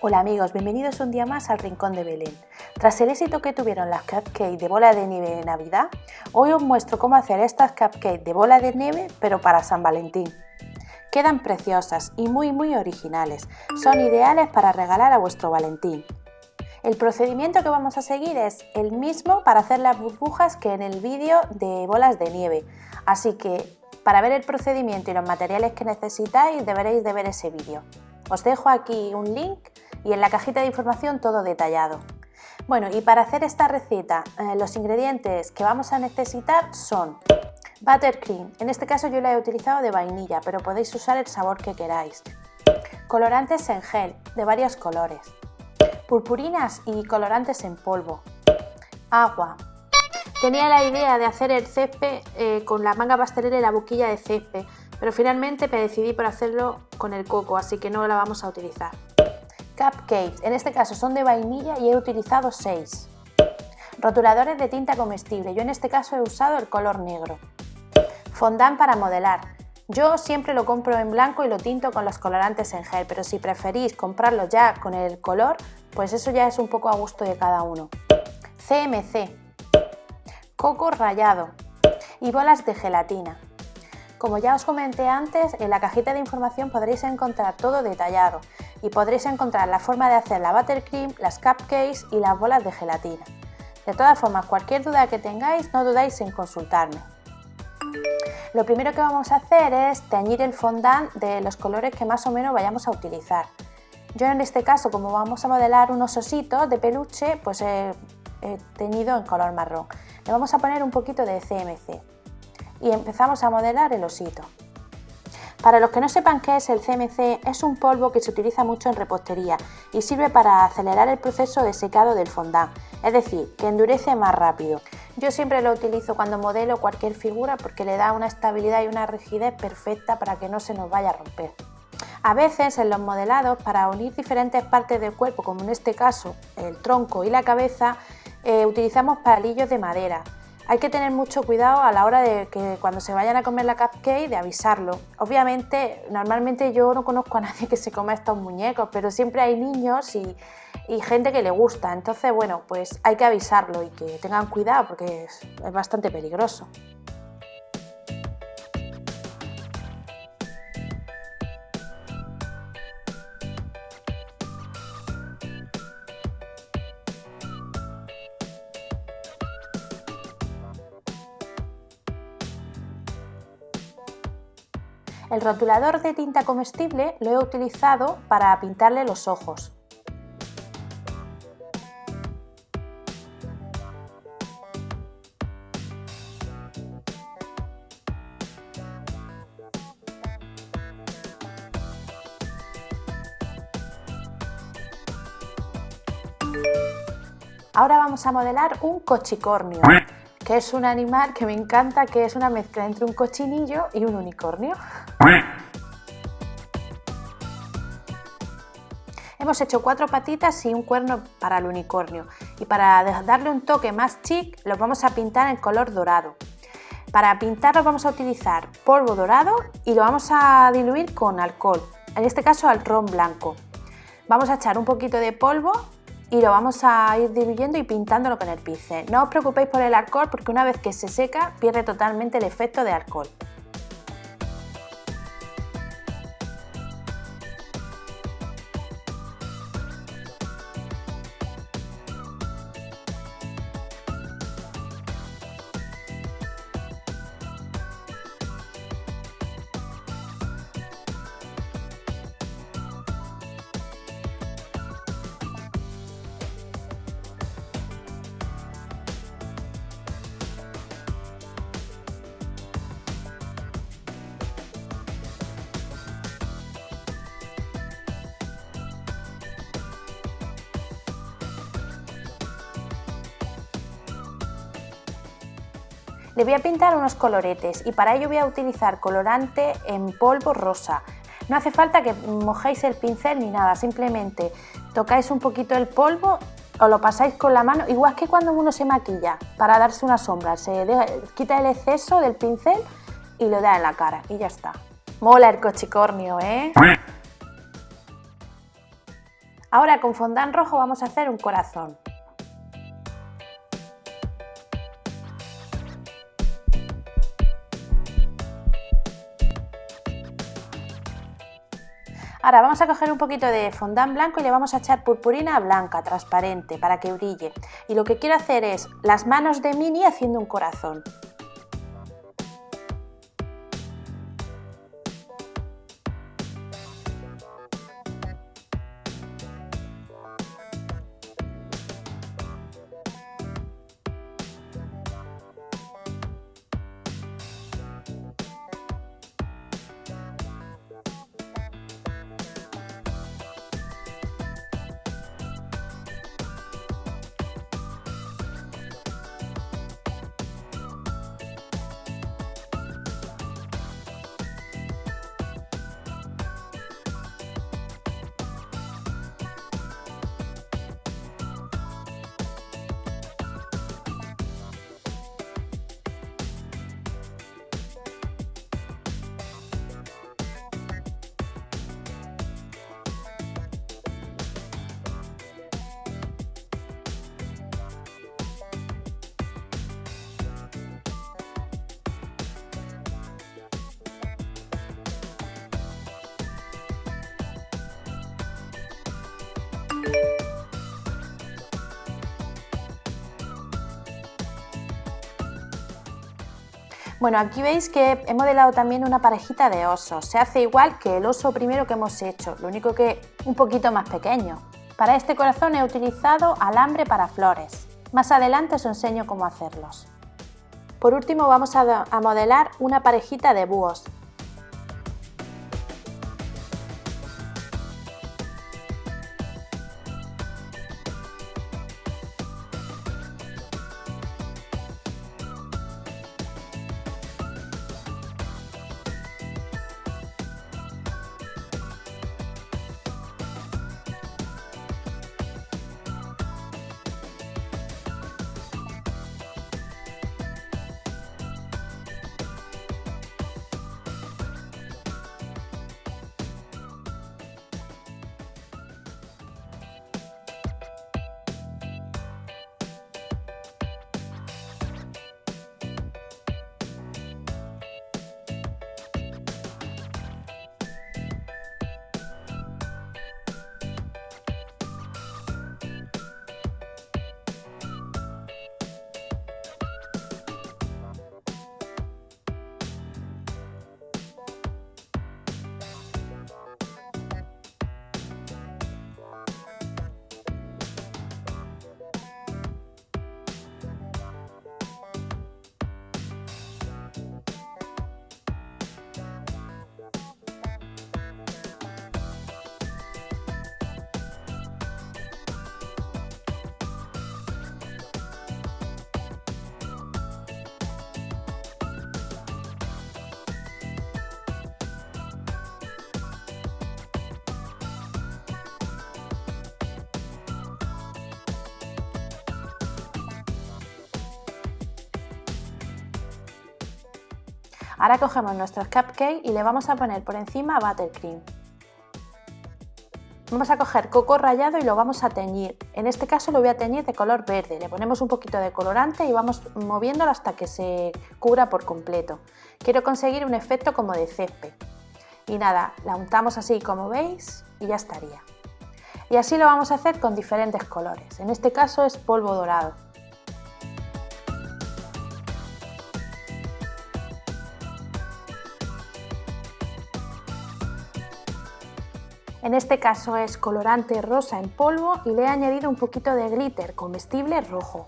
Hola amigos, bienvenidos un día más al Rincón de Belén. Tras el éxito que tuvieron las cupcakes de bola de nieve de Navidad, hoy os muestro cómo hacer estas cupcakes de bola de nieve pero para San Valentín. Quedan preciosas y muy originales, son ideales para regalar a vuestro Valentín. El procedimiento que vamos a seguir es el mismo para hacer las burbujas que en el vídeo de bolas de nieve, así que para ver el procedimiento y los materiales que necesitáis deberéis de ver ese vídeo. Os dejo aquí un link y en la cajita de información todo detallado. Bueno, y para hacer esta receta los ingredientes que vamos a necesitar son buttercream, en este caso yo la he utilizado de vainilla, pero podéis usar el sabor que queráis, colorantes en gel de varios colores, purpurinas y colorantes en polvo, agua. Tenía la idea de hacer el césped con la manga pastelera y la boquilla de césped, pero finalmente me decidí por hacerlo con el coco, así que no la vamos a utilizar. Cupcakes, en este caso son de vainilla y he utilizado 6. Rotuladores de tinta comestible, yo en este caso he usado el color negro. Fondant para modelar, yo siempre lo compro en blanco y lo tinto con los colorantes en gel, pero si preferís comprarlo ya con el color, pues eso ya es un poco a gusto de cada uno. CMC, coco rallado y bolas de gelatina. Como ya os comenté antes, en la cajita de información podréis encontrar todo detallado y podréis encontrar la forma de hacer la buttercream, las cupcakes y las bolas de gelatina. De todas formas, cualquier duda que tengáis, no dudéis en consultarme. Lo primero que vamos a hacer es teñir el fondant de los colores que más o menos vayamos a utilizar. Yo en este caso, como vamos a modelar unos ositos de peluche, pues he teñido en color marrón. Le vamos a poner un poquito de CMC. Y empezamos a modelar el osito. Para los que no sepan qué es el CMC, es un polvo que se utiliza mucho en repostería y sirve para acelerar el proceso de secado del fondant, es decir, que endurece más rápido. Yo siempre lo utilizo cuando modelo cualquier figura porque le da una estabilidad y una rigidez perfecta para que no se nos vaya a romper. A veces en los modelados, para unir diferentes partes del cuerpo, como en este caso el tronco y la cabeza, utilizamos palillos de madera. Hay que tener mucho cuidado a la hora de que cuando se vayan a comer la cupcake de avisarlo. Obviamente, normalmente yo no conozco a nadie que se coma estos muñecos, pero siempre hay niños y gente que le gusta. Entonces, bueno, pues hay que avisarlo y que tengan cuidado porque es bastante peligroso. El rotulador de tinta comestible lo he utilizado para pintarle los ojos. Ahora vamos a modelar un cochicornio, que es un animal que me encanta, que es una mezcla entre un cochinillo y un unicornio. Hemos hecho 4 patitas y un cuerno para el unicornio y para darle un toque más chic los vamos a pintar en color dorado. Para pintarlos vamos a utilizar polvo dorado y lo vamos a diluir con alcohol, en este caso al ron blanco. Vamos a echar un poquito de polvo y lo vamos a ir diluyendo y pintándolo con el pincel. No os preocupéis por el alcohol porque una vez que se seca pierde totalmente el efecto de alcohol. Le voy a pintar unos coloretes y para ello voy a utilizar colorante en polvo rosa. No hace falta que mojéis el pincel ni nada, simplemente tocáis un poquito el polvo o lo pasáis con la mano, igual que cuando uno se maquilla para darse una sombra, quita el exceso del pincel y lo da en la cara y ya está. Mola el cochicornio, ¿eh? Ahora con fondant rojo vamos a hacer un corazón. Ahora vamos a coger un poquito de fondant blanco y le vamos a echar purpurina blanca, transparente, para que brille. Y lo que quiero hacer es las manos de Minnie haciendo un corazón. Bueno, aquí veis que he modelado también una parejita de osos. Se hace igual que el oso primero que hemos hecho, lo único que un poquito más pequeño. Para este corazón he utilizado alambre para flores. Más adelante os enseño cómo hacerlos. Por último vamos a modelar una parejita de búhos. Ahora cogemos nuestros cupcakes y le vamos a poner por encima buttercream. Vamos a coger coco rallado y lo vamos a teñir. En este caso lo voy a teñir de color verde. Le ponemos un poquito de colorante y vamos moviéndolo hasta que se cubra por completo. Quiero conseguir un efecto como de césped. Y nada, la untamos así como veis y ya estaría. Y así lo vamos a hacer con diferentes colores. En este caso es polvo dorado. En este caso es colorante rosa en polvo y le he añadido un poquito de glitter comestible rojo.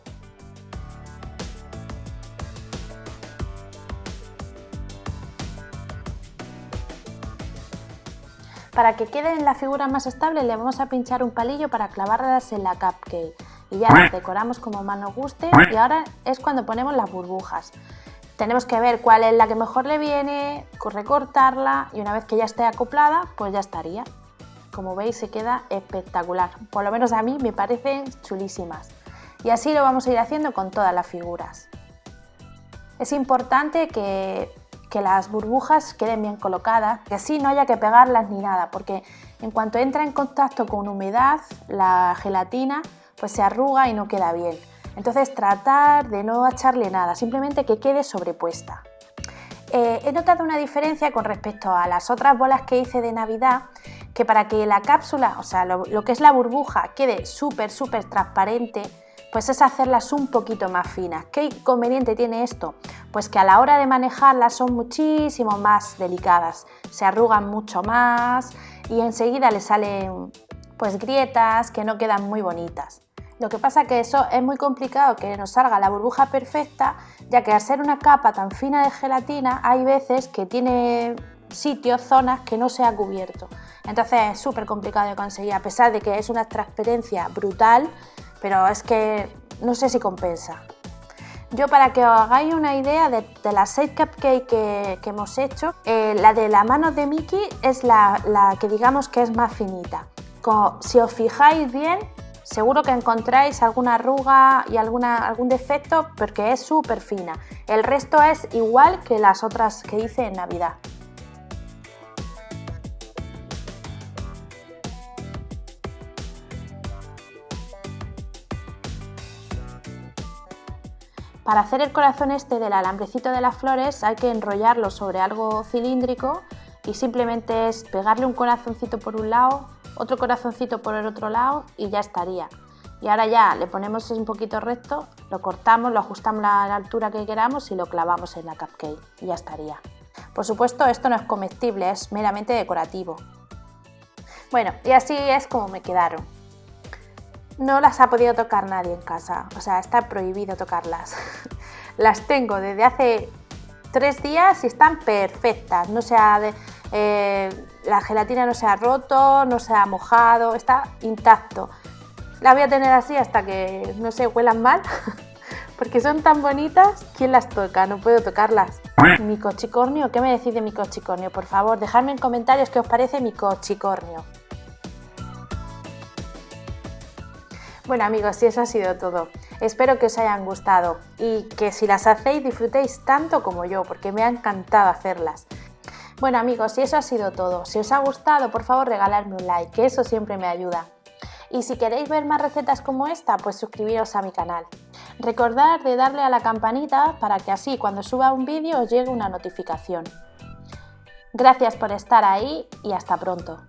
Para que queden las figuras más estables le vamos a pinchar un palillo para clavarlas en la cupcake y ya las decoramos como más nos guste y ahora es cuando ponemos las burbujas. Tenemos que ver cuál es la que mejor le viene, recortarla y una vez que ya esté acoplada pues ya estaría. Como veis se queda espectacular, por lo menos a mí me parecen chulísimas. Y así lo vamos a ir haciendo con todas las figuras. Es importante que que las burbujas queden bien colocadas, que así no haya que pegarlas ni nada, porque en cuanto entra en contacto con humedad, la gelatina pues se arruga y no queda bien. Entonces tratar de no echarle nada, simplemente que quede sobrepuesta. He notado una diferencia con respecto a las otras bolas que hice de Navidad, que para que la cápsula, o sea, lo que es la burbuja, quede súper transparente, pues es hacerlas un poquito más finas. ¿Qué inconveniente tiene esto? Pues que a la hora de manejarlas son muchísimo más delicadas, se arrugan mucho más y enseguida le salen pues grietas que no quedan muy bonitas. Lo que pasa que eso es muy complicado, que nos salga la burbuja perfecta, ya que al ser una capa tan fina de gelatina hay veces que tiene sitios, zonas que no se ha cubierto. Entonces es súper complicado de conseguir, a pesar de que es una transparencia brutal, pero es que no sé si compensa. Yo, para que os hagáis una idea de las 6 cupcakes que hemos hecho, la de la mano de Mickey es la que digamos que es más finita. Si os fijáis bien, seguro que encontráis alguna arruga y algún defecto porque es súper fina. El resto es igual que las otras que hice en Navidad. Para hacer el corazón este del alambrecito de las flores hay que enrollarlo sobre algo cilíndrico y simplemente es pegarle un corazoncito por un lado, otro corazoncito por el otro lado y ya estaría. Y ahora ya le ponemos un poquito recto, lo cortamos, lo ajustamos a la altura que queramos y lo clavamos en la cupcake y ya estaría. Por supuesto, esto no es comestible, es meramente decorativo. Bueno, y así es como me quedaron. No las ha podido tocar nadie en casa, o sea, está prohibido tocarlas. Las tengo desde hace 3 días y están perfectas, la gelatina no se ha roto, no se ha mojado, está intacto. La voy a tener así hasta que, no sé, huelan mal, porque son tan bonitas. ¿Quién las toca? No puedo tocarlas. ¿Mi cochicornio? ¿Qué me decís de mi cochicornio? Por favor, dejadme en comentarios qué os parece mi cochicornio. Bueno amigos, y eso ha sido todo. Espero que os hayan gustado y que si las hacéis disfrutéis tanto como yo, porque me ha encantado hacerlas. Bueno amigos, y eso ha sido todo. Si os ha gustado, por favor regaladme un like, que eso siempre me ayuda. Y si queréis ver más recetas como esta, pues suscribiros a mi canal. Recordad de darle a la campanita para que así cuando suba un vídeo os llegue una notificación. Gracias por estar ahí y hasta pronto.